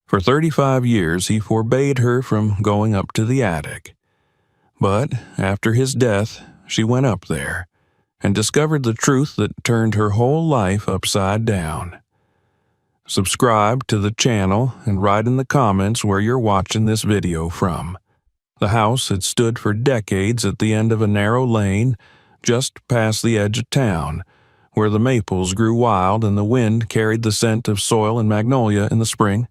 For 35 years he forbade her from going up to the attic. But after his death, she went up there and discovered the truth that turned her whole life upside down. Subscribe to the channel and write in the comments where you're watching this video from. The house had stood for decades at the end of a narrow lane just past the edge of town, where the maples grew wild and the wind carried the scent of soil and magnolia in the spring.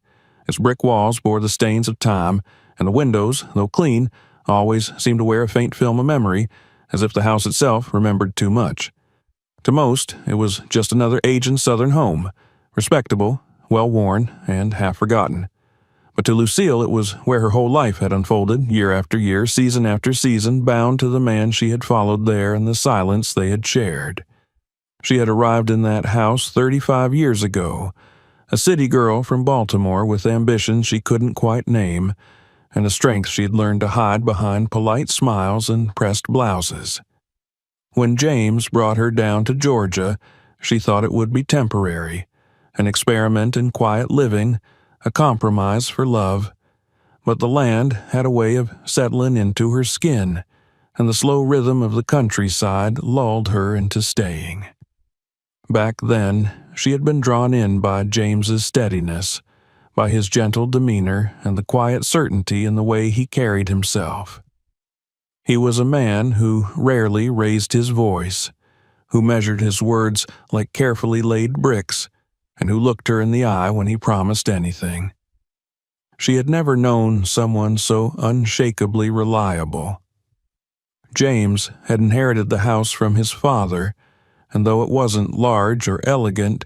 Its brick walls bore the stains of time, and the windows, though clean, always seemed to wear a faint film of memory, as if the house itself remembered too much. To most, it was just another aging Southern home, respectable, well-worn, and half-forgotten. But to Lucille, it was where her whole life had unfolded, year after year, season after season, bound to the man she had followed there and the silence they had shared. She had arrived in that house 35 years ago, a city girl from Baltimore with ambitions she couldn't quite name, and a strength she had learned to hide behind polite smiles and pressed blouses. When James brought her down to Georgia, she thought it would be temporary, an experiment in quiet living, a compromise for love. But the land had a way of settling into her skin, and the slow rhythm of the countryside lulled her into staying. Back then, she had been drawn in by James's steadiness, by his gentle demeanor and the quiet certainty in the way he carried himself. He was a man who rarely raised his voice, who measured his words like carefully laid bricks, and who looked her in the eye when he promised anything. She had never known someone so unshakably reliable. James had inherited the house from his father, and though it wasn't large or elegant,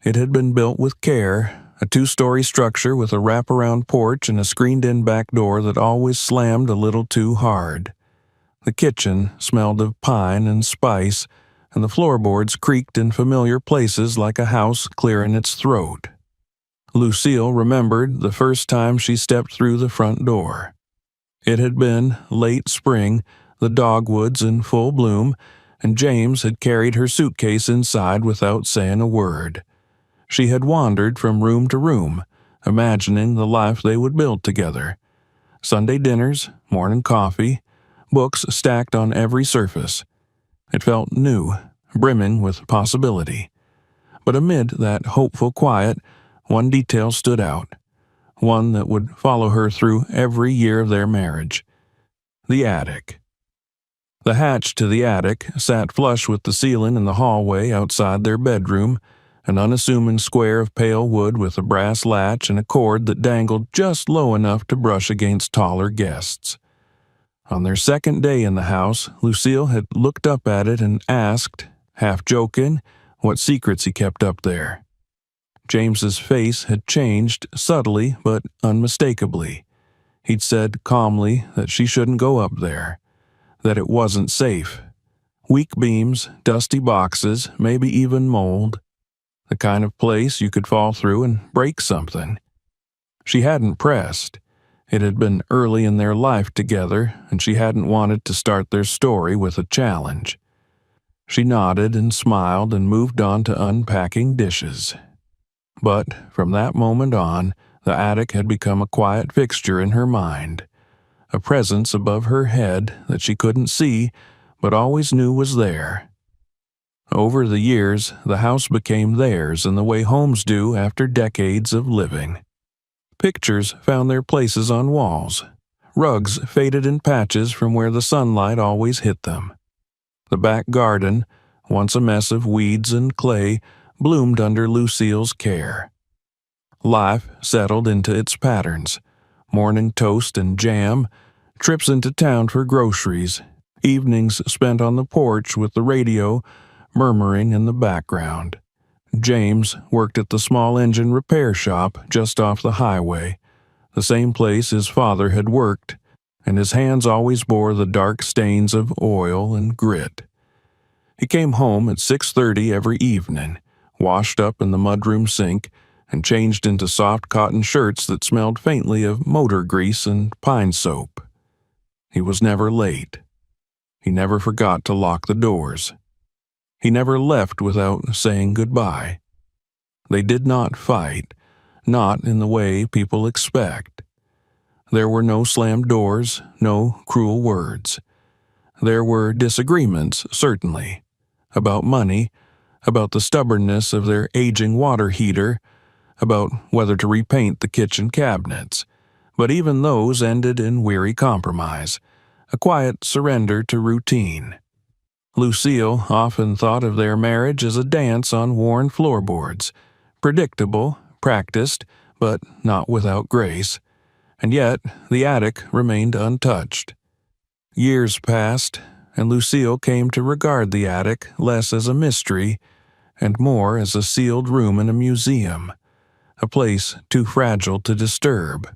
it had been built with care, a 2-story structure with a wraparound porch and a screened-in back door that always slammed a little too hard. The kitchen smelled of pine and spice, and the floorboards creaked in familiar places like a house clearing its throat. Lucille remembered the first time she stepped through the front door. It had been late spring, the dogwoods in full bloom, and James had carried her suitcase inside without saying a word. She had wandered from room to room, imagining the life they would build together. Sunday dinners, morning coffee, books stacked on every surface. It felt new, brimming with possibility. But amid that hopeful quiet, one detail stood out, one that would follow her through every year of their marriage: the attic. The hatch to the attic sat flush with the ceiling in the hallway outside their bedroom, an unassuming square of pale wood with a brass latch and a cord that dangled just low enough to brush against taller guests. On their second day in the house, Lucille had looked up at it and asked, half joking, what secrets he kept up there. James's face had changed subtly but unmistakably. He'd said calmly that she shouldn't go up there, that it wasn't safe. Weak beams, dusty boxes, maybe even mold. The kind of place you could fall through and break something. She hadn't pressed. It had been early in their life together, and she hadn't wanted to start their story with a challenge. She nodded and smiled and moved on to unpacking dishes. But from that moment on, the attic had become a quiet fixture in her mind, a presence above her head that she couldn't see but always knew was there. Over the years, the house became theirs in the way homes do after decades of living. Pictures found their places on walls. Rugs faded in patches from where the sunlight always hit them. The back garden, once a mess of weeds and clay, bloomed under Lucille's care. Life settled into its patterns: morning toast and jam, trips into town for groceries, evenings spent on the porch with the radio murmuring in the background. James worked at the small engine repair shop just off the highway, the same place his father had worked, and his hands always bore the dark stains of oil and grit. He came home at 6:30 every evening, washed up in the mudroom sink, and changed into soft cotton shirts that smelled faintly of motor grease and pine soap. He was never late. He never forgot to lock the doors. He never left without saying goodbye. They did not fight. not in the way people expect. There were no slammed doors, no cruel words. There were disagreements, certainly, about money, about the stubbornness of their aging water heater, about whether to repaint the kitchen cabinets, but even those ended in weary compromise, a quiet surrender to routine. Lucille often thought of their marriage as a dance on worn floorboards, predictable, practiced, but not without grace, and yet the attic remained untouched. Years passed, and Lucille came to regard the attic less as a mystery and more as a sealed room in a museum, a place too fragile to disturb.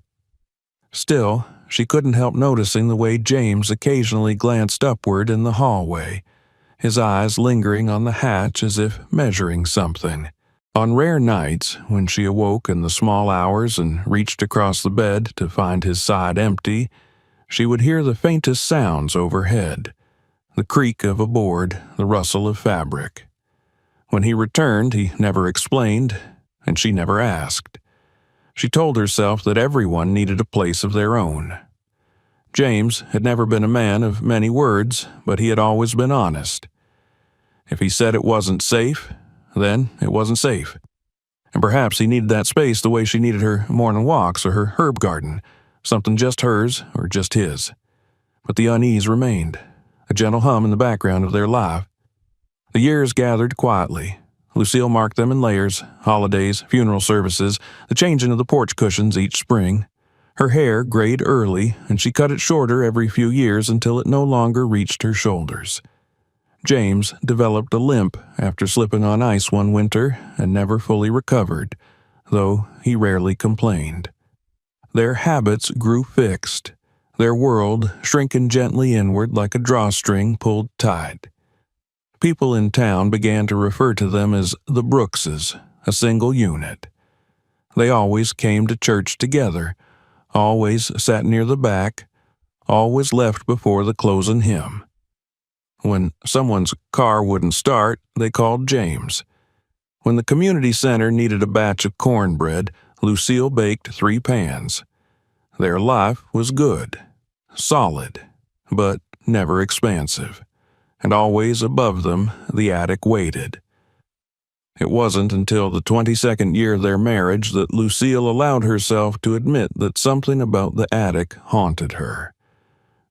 Still, she couldn't help noticing the way James occasionally glanced upward in the hallway, his eyes lingering on the hatch as if measuring something. On rare nights, when she awoke in the small hours and reached across the bed to find his side empty, she would hear the faintest sounds overhead, the creak of a board, the rustle of fabric. When he returned, he never explained, and she never asked. She told herself that everyone needed a place of their own. James had never been a man of many words, but he had always been honest. If he said it wasn't safe, then it wasn't safe. And perhaps he needed that space the way she needed her morning walks or her herb garden, something just hers or just his. But the unease remained, a gentle hum in the background of their life. The years gathered quietly. Lucille marked them in layers, holidays, funeral services, the changing of the porch cushions each spring. Her hair grayed early, and she cut it shorter every few years until it no longer reached her shoulders. James developed a limp after slipping on ice one winter and never fully recovered, though he rarely complained. Their habits grew fixed, their world shrinking gently inward like a drawstring pulled tight. People in town began to refer to them as the Brookses, a single unit. They always came to church together, always sat near the back, always left before the closing hymn. When someone's car wouldn't start, they called James. When the community center needed a batch of cornbread, Lucille baked 3 pans. Their life was good, solid, but never expansive, and always above them the attic waited. It wasn't until the 22nd year of their marriage that Lucille allowed herself to admit that something about the attic haunted her.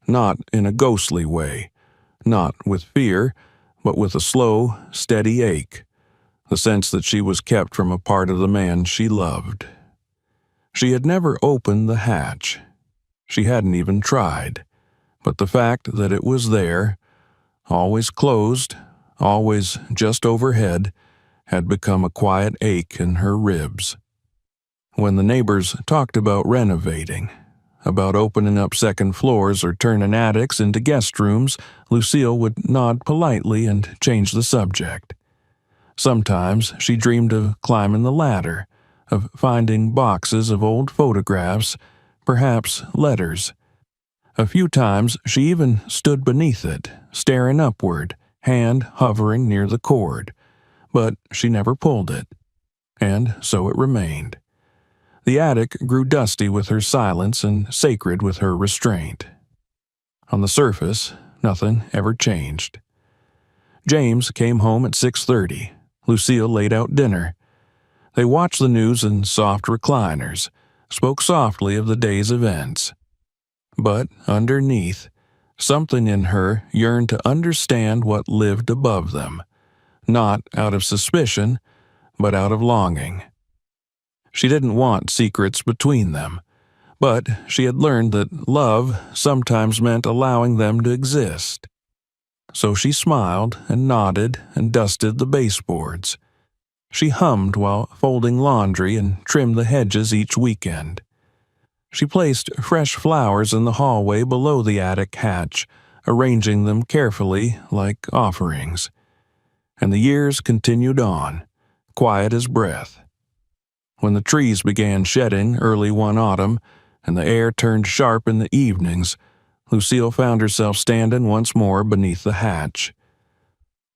Not in a ghostly way, not with fear, but with a slow, steady ache, the sense that she was kept from a part of the man she loved. She had never opened the hatch. She hadn't even tried, but the fact that it was there, always closed, always just overhead, had become a quiet ache in her ribs. When the neighbors talked about renovating, about opening up second floors or turning attics into guest rooms, Lucille would nod politely and change the subject. Sometimes she dreamed of climbing the ladder, of finding boxes of old photographs, perhaps letters. A few times she even stood beneath it, staring upward, hand hovering near the cord, but she never pulled it, and so it remained. The attic grew dusty with her silence and sacred with her restraint. On the surface, nothing ever changed. James came home at 6:30. Lucille laid out dinner. They watched the news in soft recliners, spoke softly of the day's events. But underneath, something in her yearned to understand what lived above them, not out of suspicion, but out of longing. She didn't want secrets between them, but she had learned that love sometimes meant allowing them to exist. So she smiled and nodded and dusted the baseboards. She hummed while folding laundry and trimmed the hedges each weekend. She placed fresh flowers in the hallway below the attic hatch, arranging them carefully like offerings. And the years continued on, quiet as breath. When the trees began shedding early one autumn, and the air turned sharp in the evenings, Lucille found herself standing once more beneath the hatch.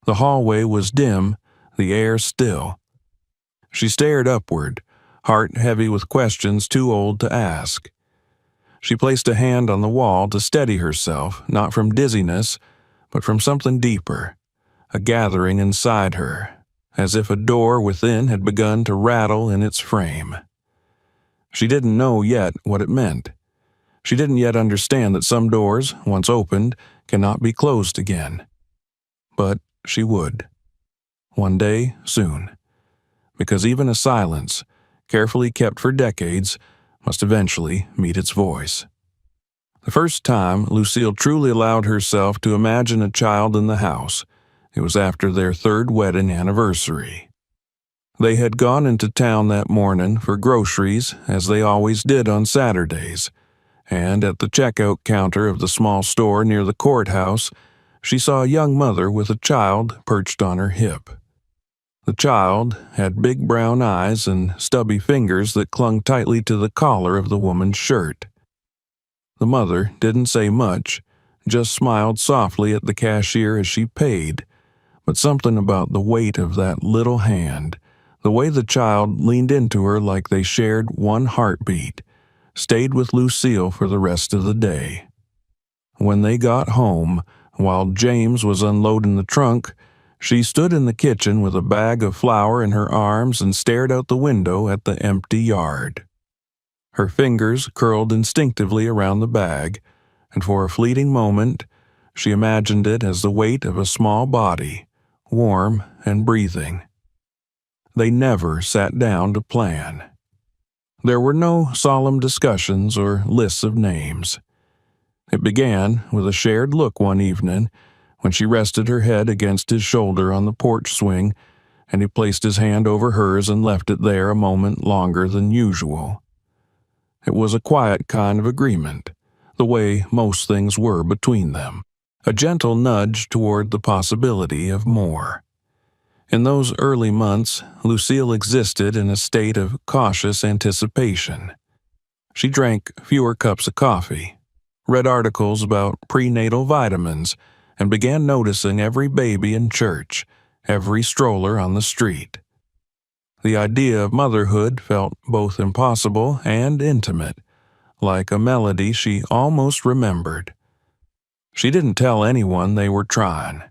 The hallway was dim, the air still. She stared upward, heart heavy with questions too old to ask. She placed a hand on the wall to steady herself, not from dizziness, but from something deeper, a gathering inside her, as if a door within had begun to rattle in its frame. She didn't know yet what it meant. She didn't yet understand that some doors, once opened, cannot be closed again. But she would. One day, soon. Because even a silence, carefully kept for decades, must eventually meet its voice. The first time Lucille truly allowed herself to imagine a child in the house, it was after their third wedding anniversary. They had gone into town that morning for groceries, as they always did on Saturdays, and at the checkout counter of the small store near the courthouse, she saw a young mother with a child perched on her hip. The child had big brown eyes and stubby fingers that clung tightly to the collar of the woman's shirt. The mother didn't say much, just smiled softly at the cashier as she paid, but something about the weight of that little hand, the way the child leaned into her like they shared one heartbeat, stayed with Lucille for the rest of the day. When they got home, while James was unloading the trunk, she stood in the kitchen with a bag of flour in her arms and stared out the window at the empty yard. Her fingers curled instinctively around the bag, and for a fleeting moment, she imagined it as the weight of a small body, warm and breathing. They never sat down to plan. There were no solemn discussions or lists of names. It began with a shared look one evening when she rested her head against his shoulder on the porch swing, and he placed his hand over hers and left it there a moment longer than usual. It was a quiet kind of agreement, the way most things were between them, a gentle nudge toward the possibility of more. In those early months, Lucille existed in a state of cautious anticipation. She drank fewer cups of coffee, read articles about prenatal vitamins, and began noticing every baby in church, every stroller on the street. The idea of motherhood felt both impossible and intimate, like a melody she almost remembered. She didn't tell anyone they were trying.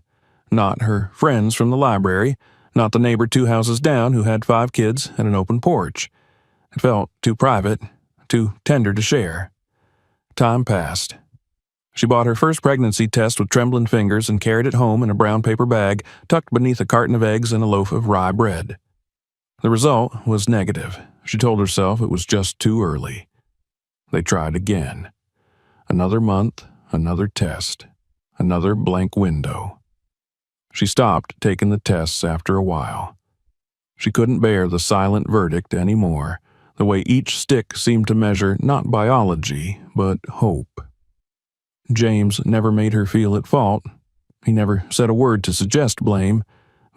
Not her friends from the library, not the neighbor 2 houses down who had 5 kids and an open porch. It felt too private, too tender to share. Time passed. She bought her first pregnancy test with trembling fingers and carried it home in a brown paper bag tucked beneath a carton of eggs and a loaf of rye bread. The result was negative. She told herself it was just too early. They tried again. Another month, another test, another blank window. She stopped taking the tests after a while. She couldn't bear the silent verdict anymore, the way each stick seemed to measure not biology, but hope. James never made her feel at fault. He never said a word to suggest blame,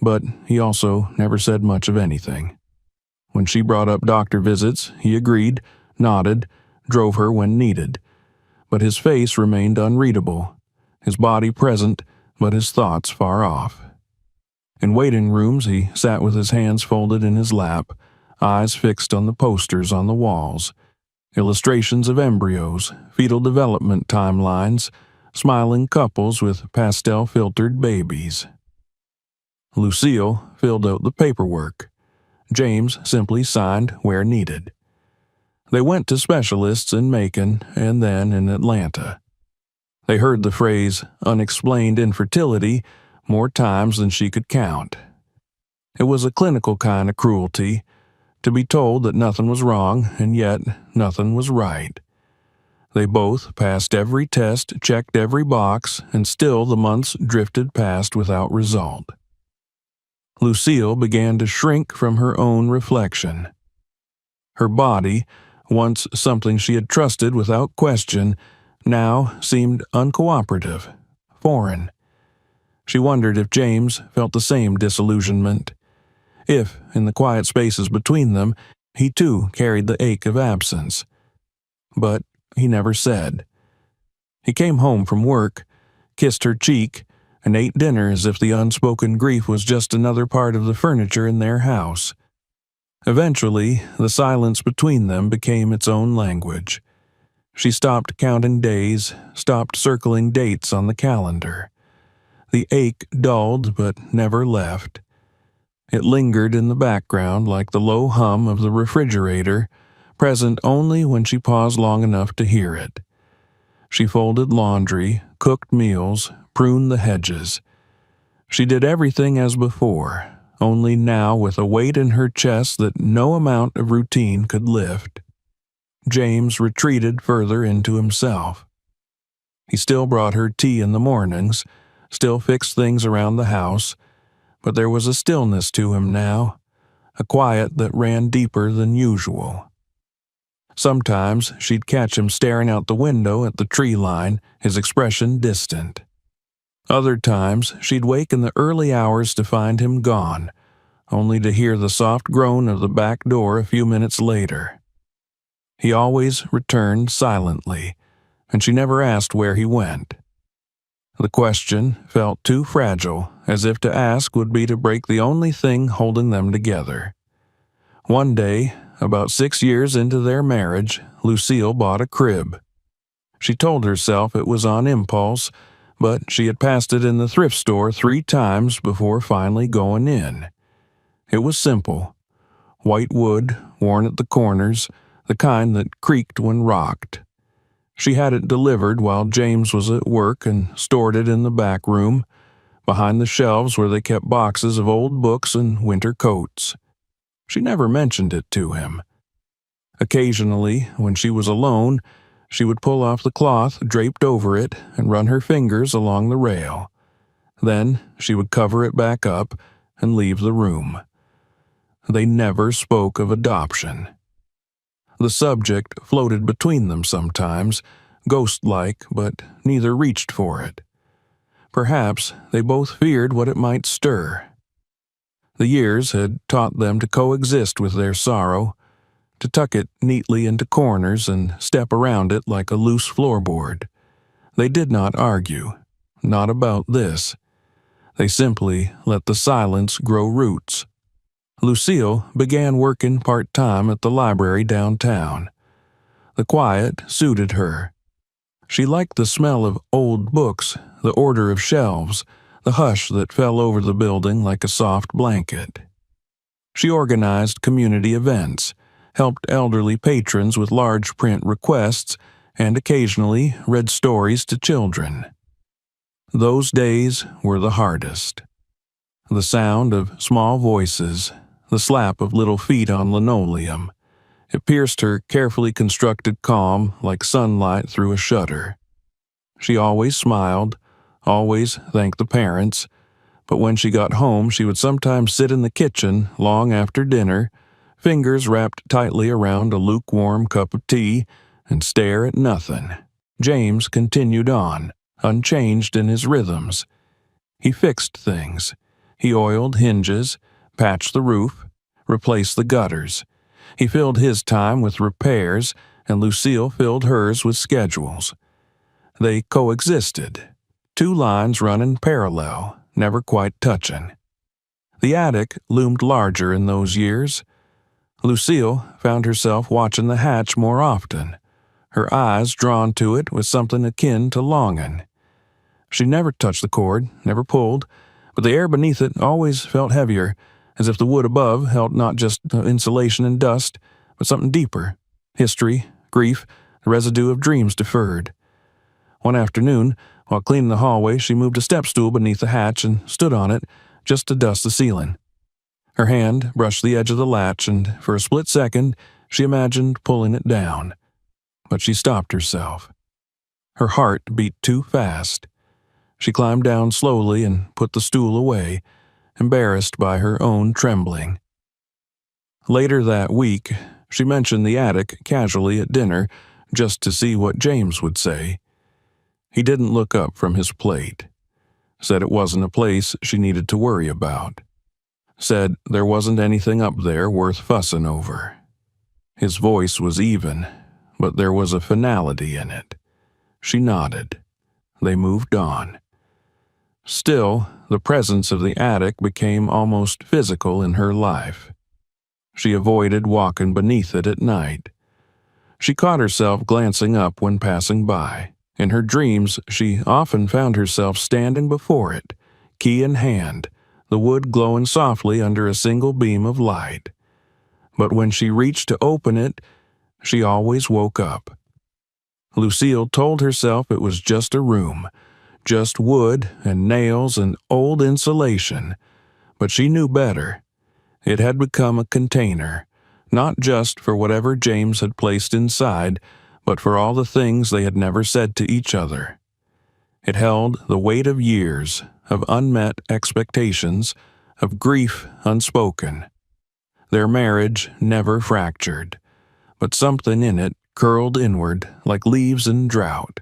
but he also never said much of anything. When she brought up doctor visits, he agreed, nodded, drove her when needed, but his face remained unreadable, his body present, but his thoughts far off. In waiting rooms, he sat with his hands folded in his lap, eyes fixed on the posters on the walls, illustrations of embryos, fetal development timelines, smiling couples with pastel-filtered babies. Lucille filled out the paperwork. James simply signed where needed. They went to specialists in Macon and then in Atlanta. They heard the phrase unexplained infertility more times than she could count. It was a clinical kind of cruelty, to be told that nothing was wrong and yet nothing was right. They both passed every test, checked every box, and still the months drifted past without result. Lucille began to shrink from her own reflection. Her body, once something she had trusted without question, now seemed uncooperative, foreign. She wondered if James felt the same disillusionment. If, in the quiet spaces between them, he too carried the ache of absence. But he never said. He came home from work, kissed her cheek, and ate dinner as if the unspoken grief was just another part of the furniture in their house. Eventually, the silence between them became its own language. She stopped counting days, stopped circling dates on the calendar. The ache dulled but never left. It lingered in the background like the low hum of the refrigerator, present only when she paused long enough to hear it. She folded laundry, cooked meals, pruned the hedges. She did everything as before, only now with a weight in her chest that no amount of routine could lift. James retreated further into himself. He still brought her tea in the mornings, still fixed things around the house, but there was a stillness to him now, a quiet that ran deeper than usual. Sometimes she'd catch him staring out the window at the tree line, his expression distant. Other times she'd wake in the early hours to find him gone, only to hear the soft groan of the back door a few minutes later. He always returned silently, and she never asked where he went. The question felt too fragile, as if to ask would be to break the only thing holding them together. One day, about 6 years into their marriage, Lucille bought a crib. She told herself it was on impulse, but she had passed it in the thrift store 3 times before finally going in. It was simple. White wood, worn at the corners, the kind that creaked when rocked. She had it delivered while James was at work and stored it in the back room, behind the shelves where they kept boxes of old books and winter coats. She never mentioned it to him. Occasionally, when she was alone, she would pull off the cloth draped over it and run her fingers along the rail. Then she would cover it back up and leave the room. They never spoke of adoption. The subject floated between them sometimes, ghost-like, but neither reached for it. Perhaps they both feared what it might stir. The years had taught them to coexist with their sorrow, to tuck it neatly into corners and step around it like a loose floorboard. They did not argue, not about this. They simply let the silence grow roots. Lucille began working part-time at the library downtown. The quiet suited her. She liked the smell of old books, the order of shelves, the hush that fell over the building like a soft blanket. She organized community events, helped elderly patrons with large print requests, and occasionally read stories to children. Those days were the hardest. The sound of small voices, the slap of little feet on linoleum. It pierced her carefully constructed calm like sunlight through a shutter. She always smiled, always thanked the parents, but when she got home she would sometimes sit in the kitchen long after dinner, fingers wrapped tightly around a lukewarm cup of tea, and stare at nothing. James continued on, unchanged in his rhythms. He fixed things. He oiled hinges, patched the roof, replaced the gutters. He filled his time with repairs, and Lucille filled hers with schedules. They coexisted, 2 lines running parallel, never quite touching. The attic loomed larger in those years. Lucille found herself watching the hatch more often, her eyes drawn to it with something akin to longing. She never touched the cord, never pulled, but the air beneath it always felt heavier, as if the wood above held not just insulation and dust, but something deeper, history, grief, the residue of dreams deferred. One afternoon, while cleaning the hallway, she moved a step stool beneath the hatch and stood on it just to dust the ceiling. Her hand brushed the edge of the latch, and for a split second, she imagined pulling it down. But she stopped herself. Her heart beat too fast. She climbed down slowly and put the stool away, embarrassed by her own trembling. Later that week, she mentioned the attic casually at dinner, just to see what James would say. He didn't look up from his plate. Said it wasn't a place she needed to worry about. Said there wasn't anything up there worth fussing over. His voice was even, but there was a finality in it. She nodded. They moved on. Still, the presence of the attic became almost physical in her life. She avoided walking beneath it at night. She caught herself glancing up when passing by. In her dreams, she often found herself standing before it, key in hand, the wood glowing softly under a single beam of light. But when she reached to open it, she always woke up. Lucille told herself it was just a room, just wood and nails and old insulation, but she knew better. It had become a container, not just for whatever James had placed inside, but for all the things they had never said to each other. It held the weight of years, of unmet expectations, of grief unspoken. Their marriage never fractured, but something in it curled inward like leaves in drought.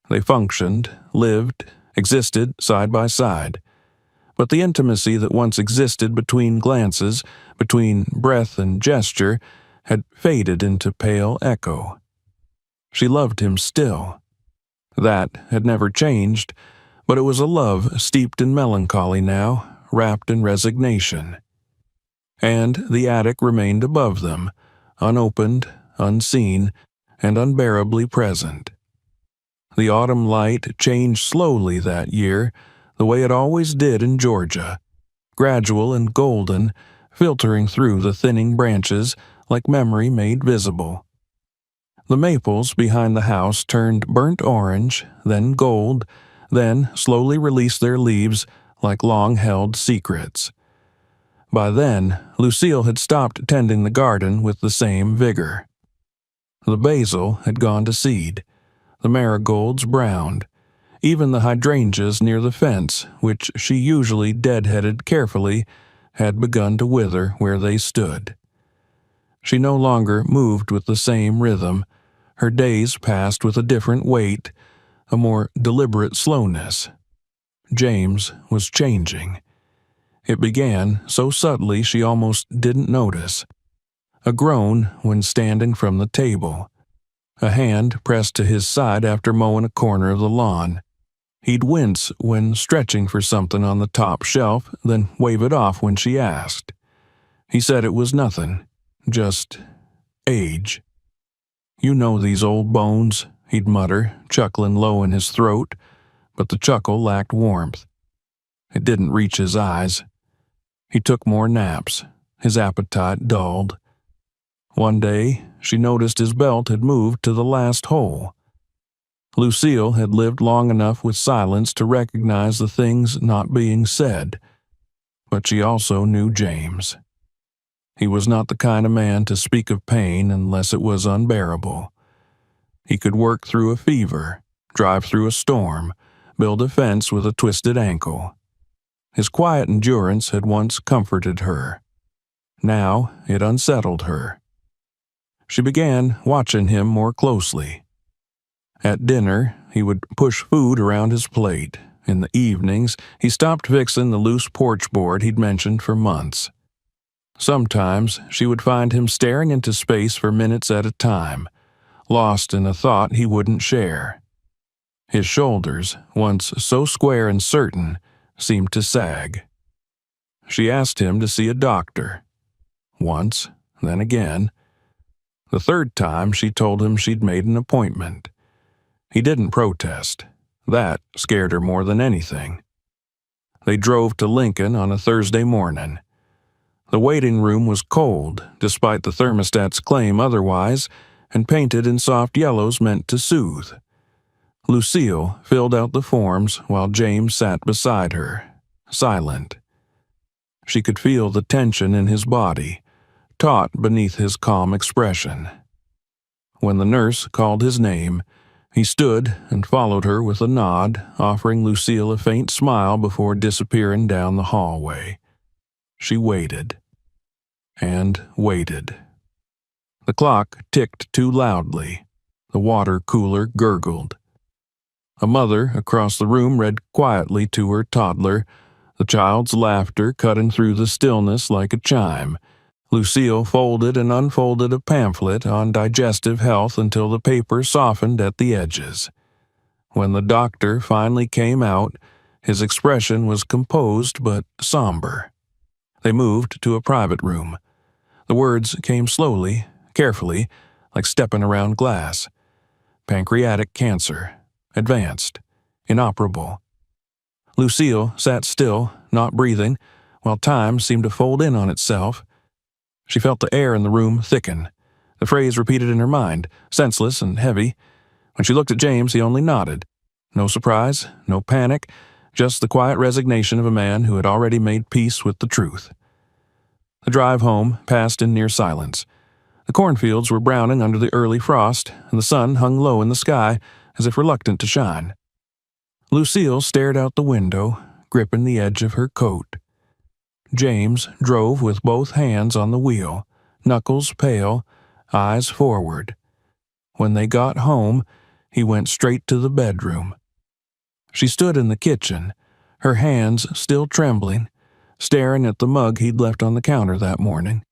They functioned, lived, existed side by side. But the intimacy that once existed between glances, between breath and gesture, had faded into pale echo. She loved him still. That had never changed, but it was a love steeped in melancholy now, wrapped in resignation. And the attic remained above them, unopened, unseen, and unbearably present. The autumn light changed slowly that year, the way it always did in Georgia, gradual and golden, filtering through the thinning branches like memory made visible. The maples behind the house turned burnt orange, then gold, then slowly released their leaves like long-held secrets. By then, Lucille had stopped tending the garden with the same vigor. The basil had gone to seed, the marigolds browned. Even the hydrangeas near the fence, which she usually deadheaded carefully, had begun to wither where they stood. She no longer moved with the same rhythm. Her days passed with a different weight, a more deliberate slowness. James was changing. It began so subtly she almost didn't notice. A groan when standing from the table. A hand pressed to his side after mowing a corner of the lawn. He'd wince when stretching for something on the top shelf, then wave it off when she asked. He said it was nothing, just age. "You know these old bones," he'd mutter, chuckling low in his throat, but the chuckle lacked warmth. It didn't reach his eyes. He took more naps. His appetite dulled. One day, she noticed his belt had moved to the last hole. Lucille had lived long enough with silence to recognize the things not being said, but she also knew James. He was not the kind of man to speak of pain unless it was unbearable. He could work through a fever, drive through a storm, build a fence with a twisted ankle. His quiet endurance had once comforted her. Now it unsettled her. She began watching him more closely. At dinner, he would push food around his plate. In the evenings, he stopped fixing the loose porch board he'd mentioned for months. Sometimes she would find him staring into space for minutes at a time, lost in a thought he wouldn't share. His shoulders, once so square and certain, seemed to sag. She asked him to see a doctor. Once, then again. The third time, she told him she'd made an appointment. He didn't protest. That scared her more than anything. They drove to Lincoln on a Thursday morning. The waiting room was cold, despite the thermostat's claim otherwise, and painted in soft yellows meant to soothe. Lucille filled out the forms while James sat beside her, silent. She could feel the tension in his body, taut beneath his calm expression. When the nurse called his name, he stood and followed her with a nod, offering Lucille a faint smile before disappearing down the hallway. She waited. And waited. The clock ticked too loudly. The water cooler gurgled. A mother across the room read quietly to her toddler, the child's laughter cutting through the stillness like a chime. Lucille folded and unfolded a pamphlet on digestive health until the paper softened at the edges. When the doctor finally came out, his expression was composed but somber. They moved to a private room. The words came slowly, carefully, like stepping around glass. Pancreatic cancer. Advanced. Inoperable. Lucille sat still, not breathing, while time seemed to fold in on itself. She felt the air in the room thicken. The phrase repeated in her mind, senseless and heavy. When she looked at James, he only nodded. No surprise, no panic, just the quiet resignation of a man who had already made peace with the truth. The drive home passed in near silence. The cornfields were browning under the early frost, and the sun hung low in the sky as if reluctant to shine. Lucille stared out the window, gripping the edge of her coat. James drove with both hands on the wheel, knuckles pale, eyes forward. When they got home, he went straight to the bedroom. She stood in the kitchen, her hands still trembling, staring at the mug he'd left on the counter that morning.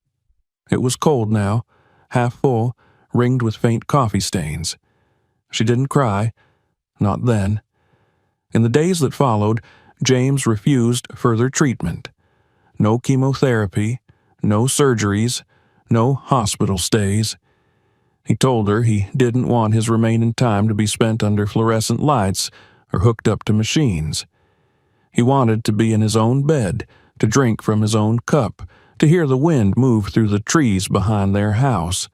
It was cold now, half full, ringed with faint coffee stains. She didn't cry, not then. In the days that followed, James refused further treatment. No chemotherapy, no surgeries, no hospital stays. He told her he didn't want his remaining time to be spent under fluorescent lights or hooked up to machines. He wanted to be in his own bed, to drink from his own cup, to hear the wind move through the trees behind their house.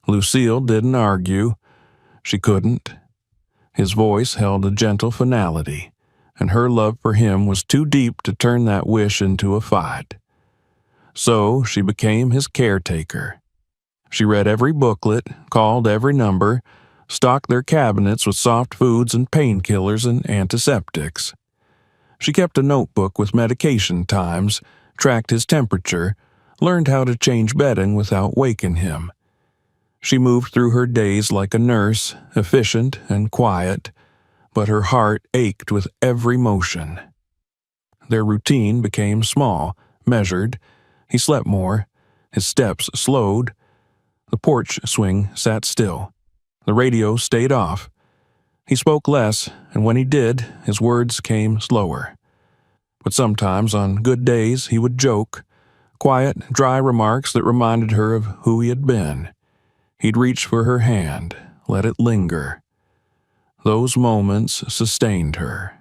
Lucille didn't argue. She couldn't. His voice held a gentle finality, and her love for him was too deep to turn that wish into a fight. So she became his caretaker. She read every booklet, called every number, stocked their cabinets with soft foods and painkillers and antiseptics. She kept a notebook with medication times, tracked his temperature, learned how to change bedding without waking him. She moved through her days like a nurse, efficient and quiet, but her heart ached with every motion. Their routine became small, measured. He slept more. His steps slowed. The porch swing sat still. The radio stayed off. He spoke less, and when he did, his words came slower. But sometimes, on good days, he would joke, quiet, dry remarks that reminded her of who he had been. He'd reach for her hand, let it linger. Those moments sustained her.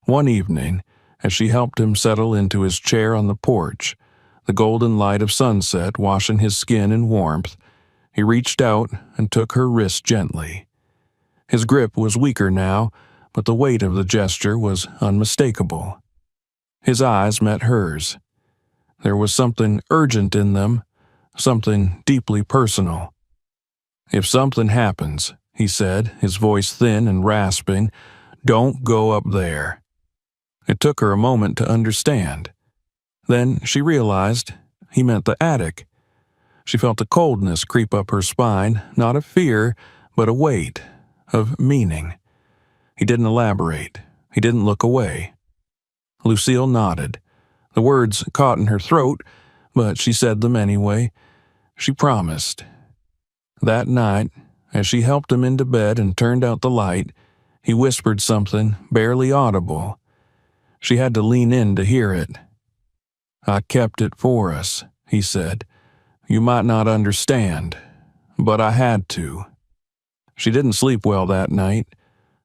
One evening, as she helped him settle into his chair on the porch, the golden light of sunset washing his skin in warmth, he reached out and took her wrist gently. His grip was weaker now, but the weight of the gesture was unmistakable. His eyes met hers. There was something urgent in them, something deeply personal. "If something happens," he said, his voice thin and rasping, "don't go up there." It took her a moment to understand. Then she realized he meant the attic. She felt a coldness creep up her spine, not of fear, but a weight, of meaning. He didn't elaborate. He didn't look away. Lucille nodded. The words caught in her throat, but she said them anyway. She promised. That night, as she helped him into bed and turned out the light, he whispered something barely audible. She had to lean in to hear it. "I kept it for us," he said. "You might not understand, but I had to." She didn't sleep well that night.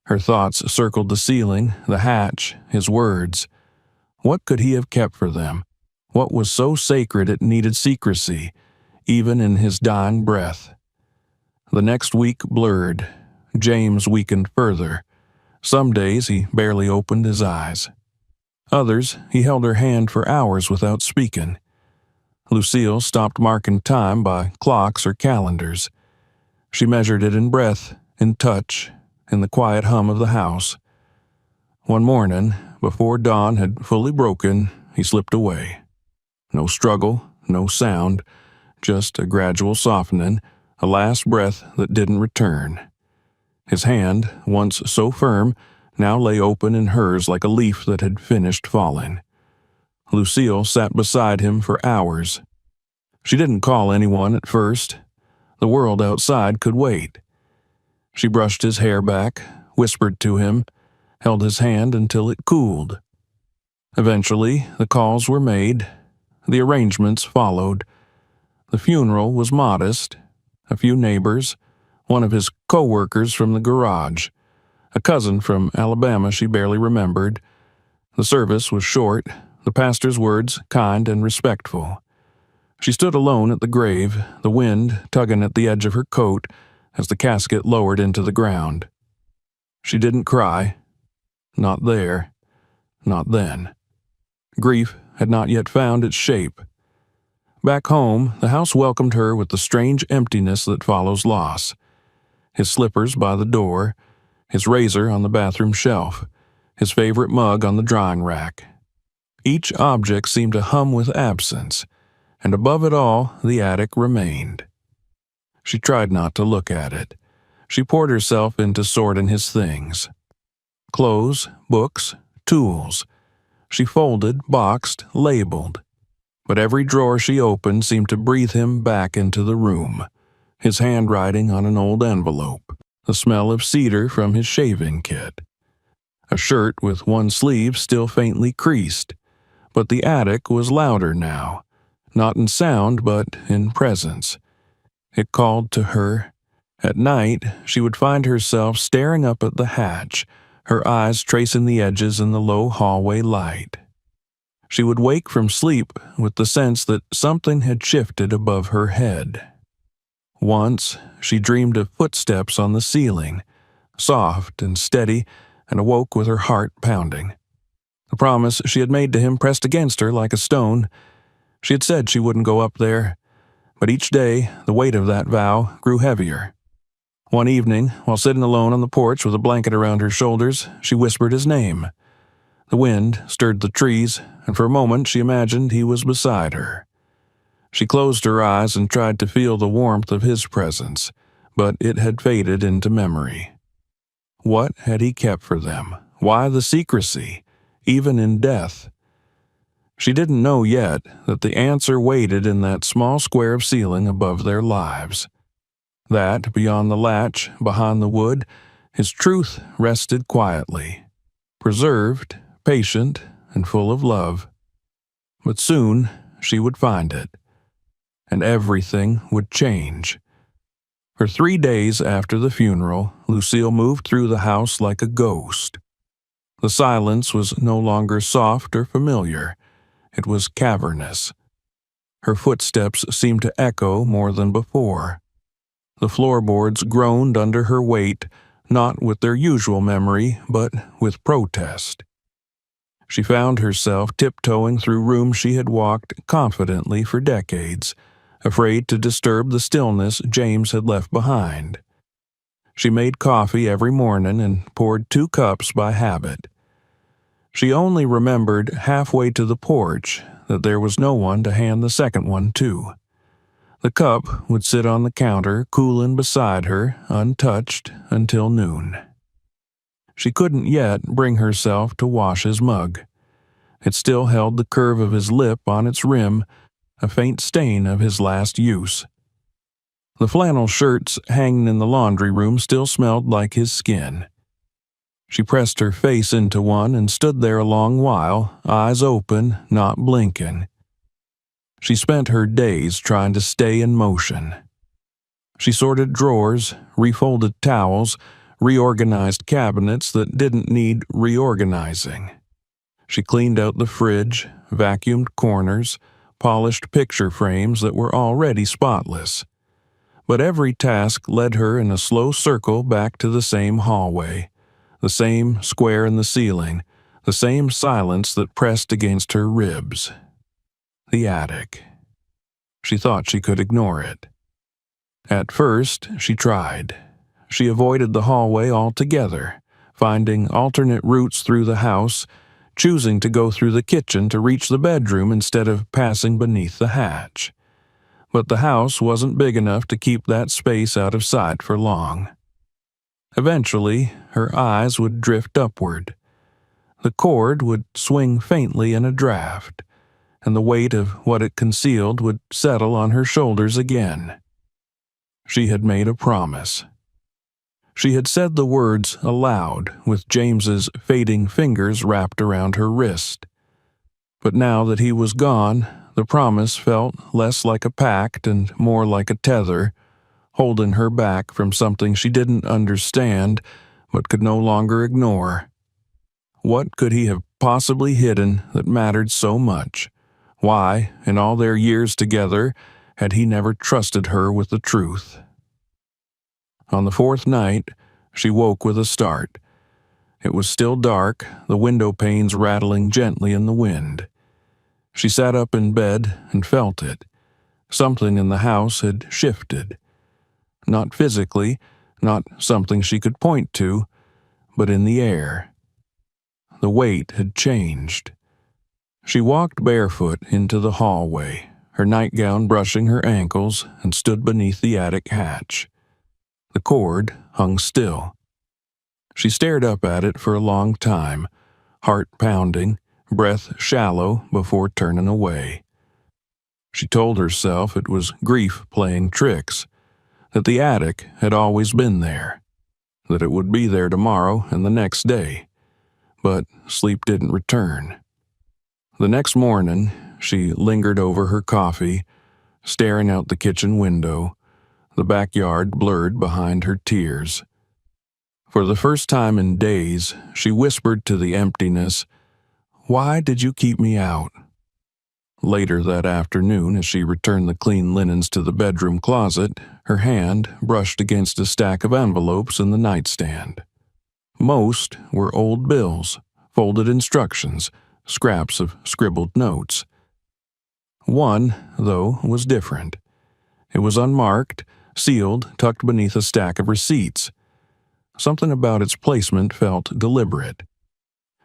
Her thoughts circled the ceiling, the hatch, his words. What could he have kept for them? What was so sacred it needed secrecy, even in his dying breath? The next week blurred. James weakened further. Some days he barely opened his eyes. Others, he held her hand for hours without speaking. Lucille stopped marking time by clocks or calendars. She measured it in breath, in touch, in the quiet hum of the house. One morning, before dawn had fully broken, he slipped away. No struggle, no sound, just a gradual softening, a last breath that didn't return. His hand, once so firm, now lay open in hers like a leaf that had finished falling. Lucille sat beside him for hours. She didn't call anyone at first. The world outside could wait. She brushed his hair back, whispered to him, held his hand until it cooled. Eventually, the calls were made. The arrangements followed. The funeral was modest. A few neighbors, one of his co-workers from the garage, a cousin from Alabama she barely remembered. The service was short, the pastor's words kind and respectful. She stood alone at the grave, the wind tugging at the edge of her coat as the casket lowered into the ground. She didn't cry. Not there. Not then. Grief had not yet found its shape. Back home, the house welcomed her with the strange emptiness that follows loss. His slippers by the door, his razor on the bathroom shelf, his favorite mug on the drying rack. Each object seemed to hum with absence, and above it all, the attic remained. She tried not to look at it. She poured herself into sorting his things. Clothes, books, tools. She folded, boxed, labeled. But every drawer she opened seemed to breathe him back into the room, his handwriting on an old envelope, the smell of cedar from his shaving kit. A shirt with one sleeve still faintly creased, but the attic was louder now, not in sound but in presence. It called to her. At night, she would find herself staring up at the hatch, her eyes tracing the edges in the low hallway light. She would wake from sleep with the sense that something had shifted above her head. Once, she dreamed of footsteps on the ceiling, soft and steady, and awoke with her heart pounding. The promise she had made to him pressed against her like a stone. She had said she wouldn't go up there, but each day the weight of that vow grew heavier. One evening, while sitting alone on the porch with a blanket around her shoulders, she whispered his name. The wind stirred the trees, and for a moment she imagined he was beside her. She closed her eyes and tried to feel the warmth of his presence, but it had faded into memory. What had he kept for them? Why the secrecy, even in death? She didn't know yet that the answer waited in that small square of ceiling above their lives. That, beyond the latch, behind the wood, his truth rested quietly, preserved, patient, and full of love. But soon she would find it, and everything would change. For 3 days after the funeral, Lucille moved through the house like a ghost. The silence was no longer soft or familiar. It was cavernous. Her footsteps seemed to echo more than before. The floorboards groaned under her weight, not with their usual memory, but with protest. She found herself tiptoeing through rooms she had walked confidently for decades, afraid to disturb the stillness James had left behind. She made coffee every morning and poured 2 cups by habit. She only remembered halfway to the porch that there was no one to hand the second one to. The cup would sit on the counter, cooling beside her, untouched, until noon. She couldn't yet bring herself to wash his mug. It still held the curve of his lip on its rim, a faint stain of his last use. The flannel shirts hanging in the laundry room still smelled like his skin. She pressed her face into one and stood there a long while, eyes open, not blinking. She spent her days trying to stay in motion. She sorted drawers, refolded towels, reorganized cabinets that didn't need reorganizing. She cleaned out the fridge, vacuumed corners, polished picture frames that were already spotless. But every task led her in a slow circle back to the same hallway, the same square in the ceiling, the same silence that pressed against her ribs. The attic. She thought she could ignore it. At first, she tried. She avoided the hallway altogether, finding alternate routes through the house, choosing to go through the kitchen to reach the bedroom instead of passing beneath the hatch. But the house wasn't big enough to keep that space out of sight for long. Eventually, her eyes would drift upward. The cord would swing faintly in a draft, and the weight of what it concealed would settle on her shoulders again. She had made a promise. She had said the words aloud, with James's fading fingers wrapped around her wrist. But now that he was gone, the promise felt less like a pact and more like a tether, holding her back from something she didn't understand but could no longer ignore. What could he have possibly hidden that mattered so much? Why, in all their years together, had he never trusted her with the truth? On the fourth night, she woke with a start. It was still dark, the window panes rattling gently in the wind. She sat up in bed and felt it. Something in the house had shifted. Not physically, not something she could point to, but in the air. The weight had changed. She walked barefoot into the hallway, her nightgown brushing her ankles, and stood beneath the attic hatch. The cord hung still. She stared up at it for a long time, heart pounding, breath shallow before turning away. She told herself it was grief playing tricks, that the attic had always been there, that it would be there tomorrow and the next day, but sleep didn't return. The next morning, she lingered over her coffee, staring out the kitchen window, the backyard blurred behind her tears. For the first time in days, she whispered to the emptiness, "Why did you keep me out?" Later that afternoon, as she returned the clean linens to the bedroom closet, her hand brushed against a stack of envelopes in the nightstand. Most were old bills, folded instructions, scraps of scribbled notes. One, though, was different. It was unmarked, sealed, tucked beneath a stack of receipts. Something about its placement felt deliberate.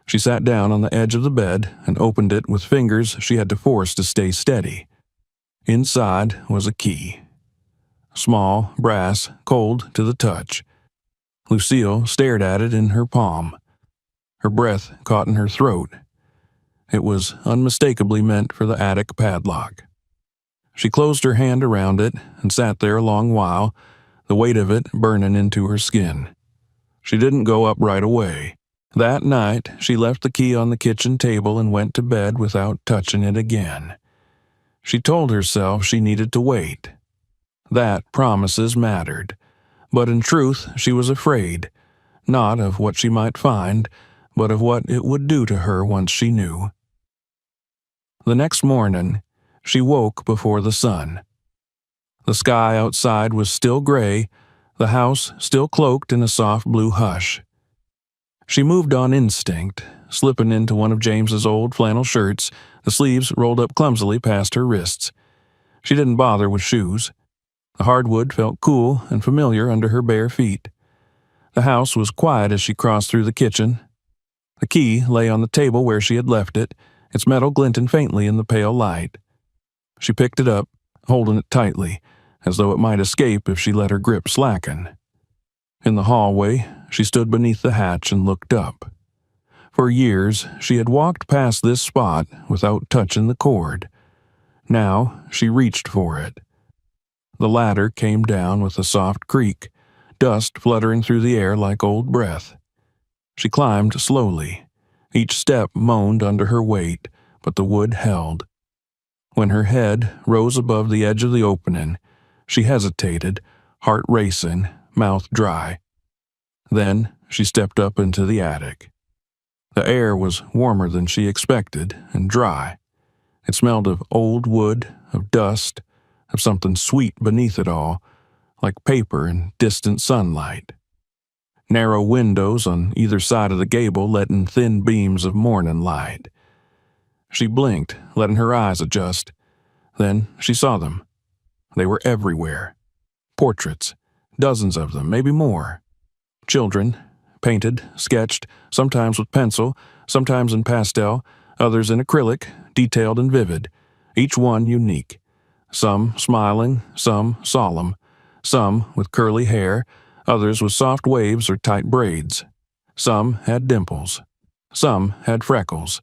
She sat down on the edge of the bed and opened it with fingers she had to force to stay steady. Inside was a key. Small, brass, cold to the touch. Lucille stared at it in her palm. Her breath caught in her throat. It was unmistakably meant for the attic padlock. She closed her hand around it and sat there a long while, the weight of it burning into her skin. She didn't go up right away. That night, she left the key on the kitchen table and went to bed without touching it again. She told herself she needed to wait. That promises mattered. But in truth, she was afraid, not of what she might find, but of what it would do to her once she knew. The next morning, she woke before the sun. The sky outside was still gray, the house still cloaked in a soft blue hush. She moved on instinct, slipping into one of James's old flannel shirts, the sleeves rolled up clumsily past her wrists. She didn't bother with shoes. The hardwood felt cool and familiar under her bare feet. The house was quiet as she crossed through the kitchen. The key lay on the table where she had left it, its metal glinting faintly in the pale light. She picked it up, holding it tightly, as though it might escape if she let her grip slacken. In the hallway, she stood beneath the hatch and looked up. For years, she had walked past this spot without touching the cord. Now, she reached for it. The ladder came down with a soft creak, dust fluttering through the air like old breath. She climbed slowly. Each step moaned under her weight, but the wood held. When her head rose above the edge of the opening, she hesitated, heart racing, mouth dry. Then she stepped up into the attic. The air was warmer than she expected and dry. It smelled of old wood, of dust, of something sweet beneath it all, like paper and distant sunlight. Narrow windows on either side of the gable let in thin beams of morning light. She blinked, letting her eyes adjust. Then she saw them. They were everywhere. Portraits, dozens of them, maybe more. Children, painted, sketched, sometimes with pencil, sometimes in pastel, others in acrylic, detailed and vivid, each one unique. Some smiling, some solemn, some with curly hair, others with soft waves or tight braids. Some had dimples. Some had freckles.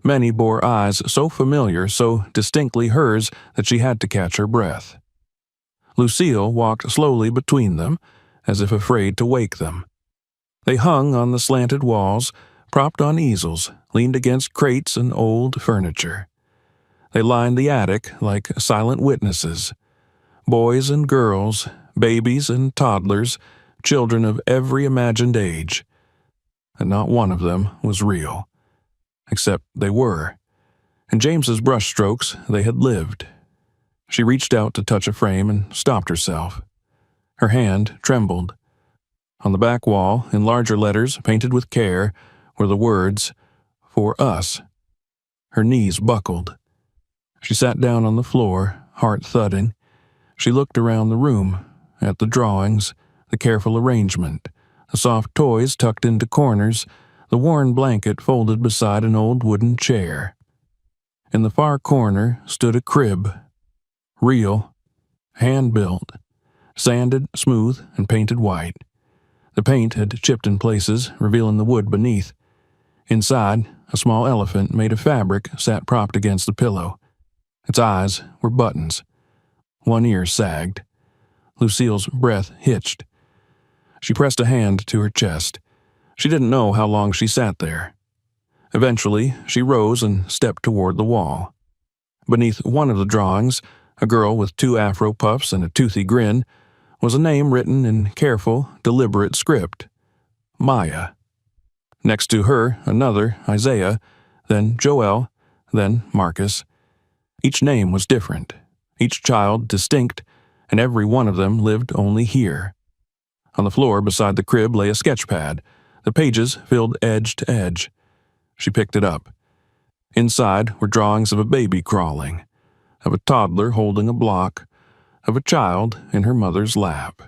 Many bore eyes so familiar, so distinctly hers, that she had to catch her breath. Lucille walked slowly between them, as if afraid to wake them. They hung on the slanted walls, propped on easels, leaned against crates and old furniture. They lined the attic like silent witnesses. Boys and girls, babies and toddlers, children of every imagined age. And not one of them was real. Except they were. In James's brushstrokes, they had lived. She reached out to touch a frame and stopped herself. Her hand trembled. On the back wall, in larger letters painted with care, were the words, "For us." Her knees buckled. She sat down on the floor, heart thudding. She looked around the room, at the drawings, the careful arrangement, the soft toys tucked into corners, the worn blanket folded beside an old wooden chair. In the far corner stood a crib. Real, hand-built, sanded, smooth, and painted white. The paint had chipped in places, revealing the wood beneath. Inside, a small elephant made of fabric sat propped against the pillow. Its eyes were buttons. One ear sagged. Lucille's breath hitched. She pressed a hand to her chest. She didn't know how long she sat there. Eventually, she rose and stepped toward the wall. Beneath one of the drawings, a girl with 2 afro puffs and a toothy grin, was a name written in careful, deliberate script. Maya. Next to her, another, Isaiah, then Joel, then Marcus. Each name was different, each child distinct, and every one of them lived only here. On the floor beside the crib lay a sketch pad, the pages filled edge to edge. She picked it up. Inside were drawings of a baby crawling, of a toddler holding a block, of a child in her mother's lap.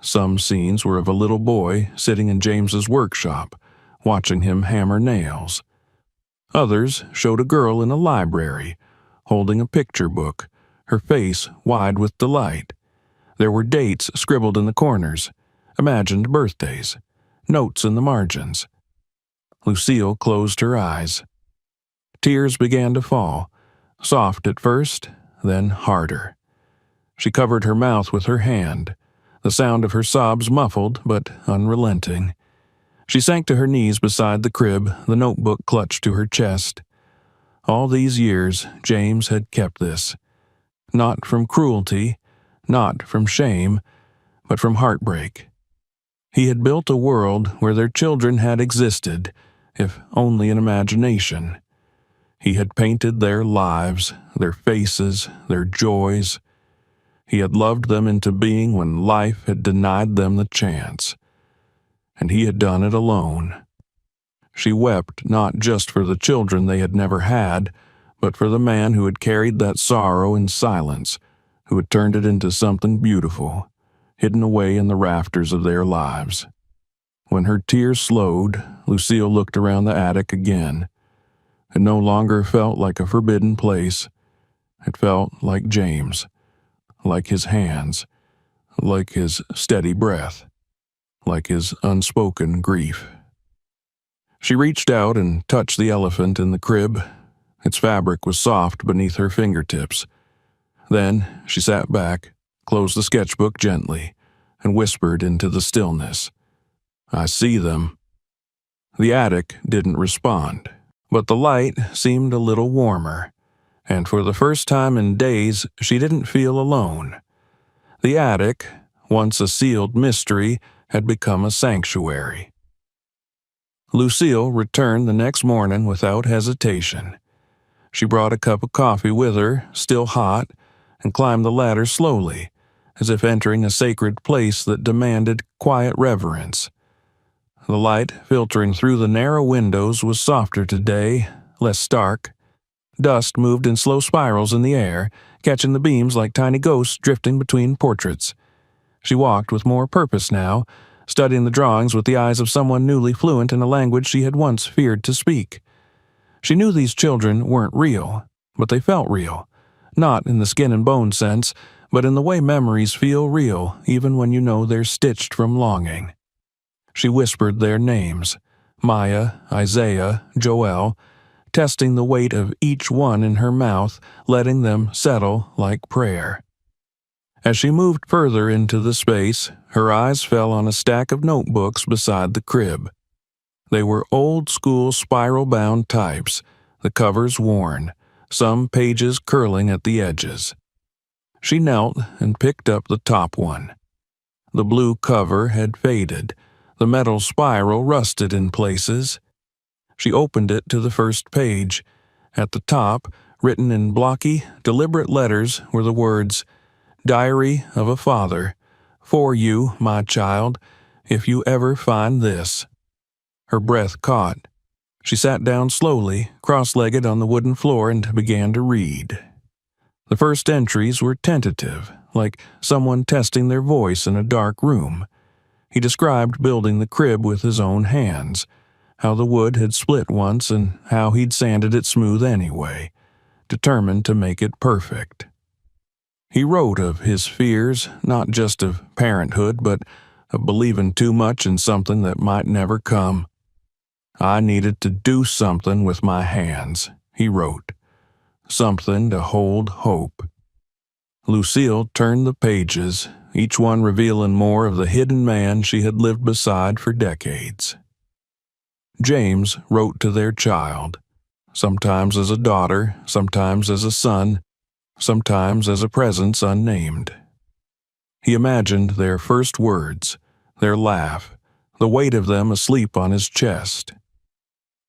Some scenes were of a little boy sitting in James's workshop, watching him hammer nails. Others showed a girl in a library, holding a picture book, her face wide with delight. There were dates scribbled in the corners, imagined birthdays, notes in the margins. Lucille closed her eyes. Tears began to fall, soft at first, then harder. She covered her mouth with her hand, the sound of her sobs muffled but unrelenting. She sank to her knees beside the crib, the notebook clutched to her chest. All these years, James had kept this. Not from cruelty, not from shame, but from heartbreak. He had built a world where their children had existed, if only in imagination. He had painted their lives, their faces, their joys. He had loved them into being when life had denied them the chance. And he had done it alone. She wept not just for the children they had never had, but for the man who had carried that sorrow in silence, who had turned it into something beautiful, hidden away in the rafters of their lives. When her tears slowed, Lucille looked around the attic again. It no longer felt like a forbidden place. It felt like James, like his hands, like his steady breath, like his unspoken grief. She reached out and touched the elephant in the crib. Its fabric was soft beneath her fingertips. Then she sat back, closed the sketchbook gently, and whispered into the stillness, "I see them." The attic didn't respond, but the light seemed a little warmer, and for the first time in days she didn't feel alone. The attic, once a sealed mystery, had become a sanctuary. Lucille returned the next morning without hesitation. She brought a cup of coffee with her, still hot, and climbed the ladder slowly, as if entering a sacred place that demanded quiet reverence. The light filtering through the narrow windows was softer today, less stark. Dust moved in slow spirals in the air, catching the beams like tiny ghosts drifting between portraits. She walked with more purpose now, studying the drawings with the eyes of someone newly fluent in a language she had once feared to speak. She knew these children weren't real, but they felt real, not in the skin and bone sense, but in the way memories feel real even when you know they're stitched from longing. She whispered their names, Maya, Isaiah, Joel, testing the weight of each one in her mouth, letting them settle like prayer. As she moved further into the space, her eyes fell on a stack of notebooks beside the crib. They were old-school spiral-bound types, the covers worn, some pages curling at the edges. She knelt and picked up the top one. The blue cover had faded, the metal spiral rusted in places. She opened it to the first page. At the top, written in blocky, deliberate letters, were the words, "Diary of a Father. For you, my child, if you ever find this." Her breath caught. She sat down slowly, cross-legged on the wooden floor, and began to read. The first entries were tentative, like someone testing their voice in a dark room. He described building the crib with his own hands, how the wood had split once and how he'd sanded it smooth anyway, determined to make it perfect. He wrote of his fears, not just of parenthood, but of believing too much in something that might never come. "I needed to do something with my hands," he wrote. "Something to hold hope." Lucille turned the pages, each one revealing more of the hidden man she had lived beside for decades. James wrote to their child, sometimes as a daughter, sometimes as a son, sometimes as a presence unnamed. He imagined their first words, their laugh, the weight of them asleep on his chest.